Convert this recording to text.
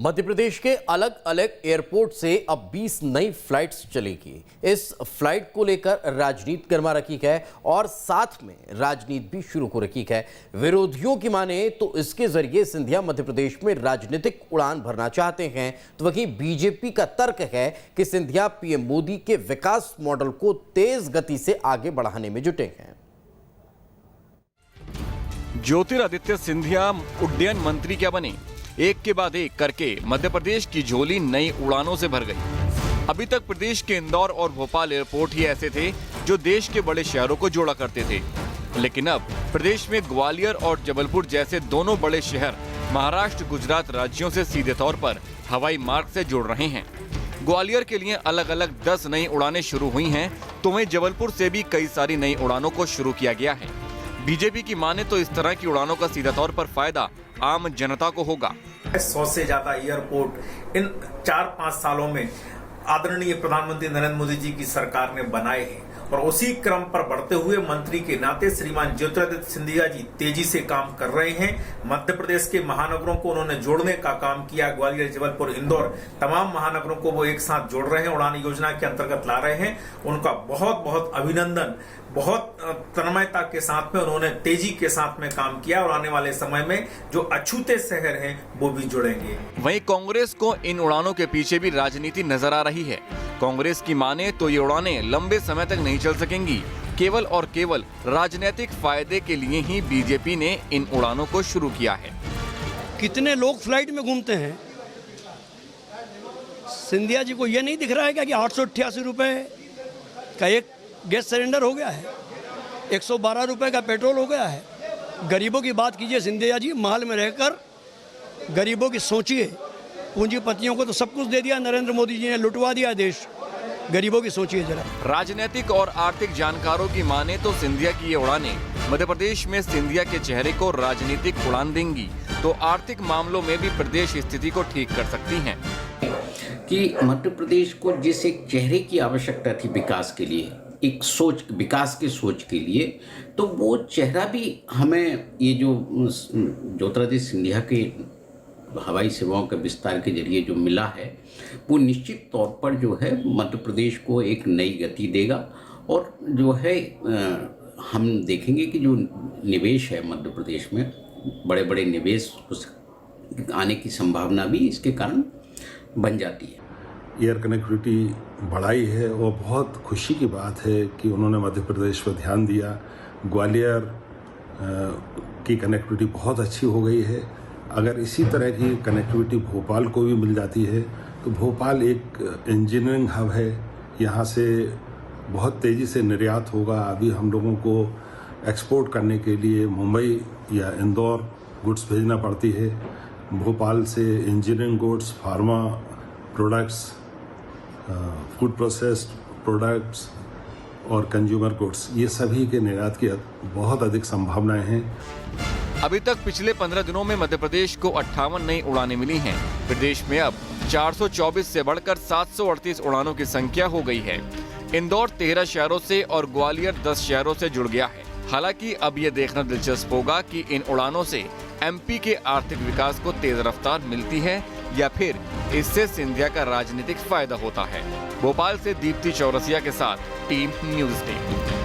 मध्य प्रदेश के अलग अलग एयरपोर्ट से अब 20 नई फ्लाइट्स चलेगी। इस फ्लाइट को लेकर राजनीति गर्मा रखी है और साथ में राजनीति भी शुरू हो रखी है। विरोधियों की माने तो इसके जरिए सिंधिया मध्य प्रदेश में राजनीतिक उड़ान भरना चाहते हैं, तो वहीं बीजेपी का तर्क है कि सिंधिया पीएम मोदी के विकास मॉडल को तेज गति से आगे बढ़ाने में जुटे हैं। ज्योतिरादित्य सिंधिया उड्डयन मंत्री क्या बने? एक के बाद एक करके मध्य प्रदेश की झोली नई उड़ानों से भर गई। अभी तक प्रदेश के इंदौर और भोपाल एयरपोर्ट ही ऐसे थे जो देश के बड़े शहरों को जोड़ा करते थे, लेकिन अब प्रदेश में ग्वालियर और जबलपुर जैसे दोनों बड़े शहर महाराष्ट्र गुजरात राज्यों से सीधे तौर पर हवाई मार्ग से जुड़ रहे हैं। ग्वालियर के लिए अलग अलग 10 नई उड़ानें शुरू हुई हैं, तो वहीं जबलपुर से भी कई सारी नई उड़ानों को शुरू किया गया है। बीजेपी की माने तो इस तरह की उड़ानों का सीधा तौर पर फायदा आम जनता को होगा। 100 से ज्यादा एयरपोर्ट इन 4-5 सालों में आदरणीय प्रधानमंत्री नरेंद्र मोदी जी की सरकार ने बनाए हैं और उसी क्रम पर बढ़ते हुए मंत्री के नाते श्रीमान ज्योतिरादित्य सिंधिया जी तेजी से काम कर रहे हैं। मध्य प्रदेश के महानगरों को उन्होंने जोड़ने का काम किया। ग्वालियर, जबलपुर, इंदौर तमाम महानगरों को वो एक साथ जोड़ रहे हैं, उड़ान योजना के अंतर्गत ला रहे हैं। उनका बहुत बहुत अभिनंदन। बहुत तन्मयता के साथ में उन्होंने तेजी के साथ में काम किया और आने वाले समय में जो अछूते शहर हैं वो भी जुड़ेंगे। वहीं कांग्रेस को इन उड़ानों के पीछे भी राजनीति नजर आ रही है। कांग्रेस की माने तो ये उड़ानें लंबे समय तक नहीं चल सकेंगी। केवल और केवल राजनीतिक फायदे के लिए ही बीजेपी ने इन उड़ानों को शुरू किया है। कितने लोग फ्लाइट में घूमते हैं? सिंधिया जी को ये नहीं दिख रहा है कि 888 रुपए का एक गैस सिलेंडर हो गया है, 112 रुपए का पेट्रोल हो गया है। गरीबों की बात कीजिए सिंधिया जी, महल में रहकर गरीबों की सोचिए। पूंजीपतियों को तो सब कुछ दे दिया नरेंद्र मोदी जी ने, लुटवा दिया देश। गरीबों की सोचिए जरा। राजनीतिक और आर्थिक जानकारों की माने तो सिंधिया की ये उड़ानें मध्य प्रदेश में सिंधिया के चेहरे को राजनीतिक उड़ान देंगी, तो आर्थिक मामलों में भी प्रदेश स्थिति को ठीक कर सकती हैं। कि मध्य प्रदेश को जिस एक चेहरे की आवश्यकता थी विकास के लिए, एक सोच, विकास की सोच के लिए, तो वो चेहरा भी हमें ये जो ज्योतिरादित्य सिंधिया के हवाई सेवाओं के विस्तार के जरिए जो मिला है, वो निश्चित तौर पर जो है मध्य प्रदेश को एक नई गति देगा। और जो है हम देखेंगे कि जो निवेश है मध्य प्रदेश में, बड़े बड़े निवेश आने की संभावना भी इसके कारण बन जाती है। एयर कनेक्टिविटी बढ़ाई है और बहुत खुशी की बात है कि उन्होंने मध्य प्रदेश पर ध्यान दिया। ग्वालियर की कनेक्टिविटी बहुत अच्छी हो गई है। अगर इसी तरह की कनेक्टिविटी भोपाल को भी मिल जाती है तो भोपाल एक इंजीनियरिंग हब है, यहाँ से बहुत तेज़ी से निर्यात होगा। अभी हम लोगों को एक्सपोर्ट करने के लिए मुंबई या इंदौर गुड्स भेजना पड़ती है। भोपाल से engineering goods, pharma products, food processed products और कंज्यूमर गुड्स, ये सभी के निर्यात की बहुत अधिक संभावनाएं हैं। अभी तक पिछले 15 दिनों में मध्य प्रदेश को 58 नई उड़ानें मिली हैं। प्रदेश में अब 424 से बढ़कर 738 उड़ानों की संख्या हो गई है। इंदौर 13 शहरों से और ग्वालियर 10 शहरों से जुड़ गया है। हालांकि अब ये देखना दिलचस्प होगा कि इन उड़ानों से एमपी के आर्थिक विकास को तेज रफ्तार मिलती है या फिर इससे सिंधिया का राजनीतिक फायदा होता है। भोपाल से दीप्ति चौरसिया के साथ टीम न्यूज़ डे।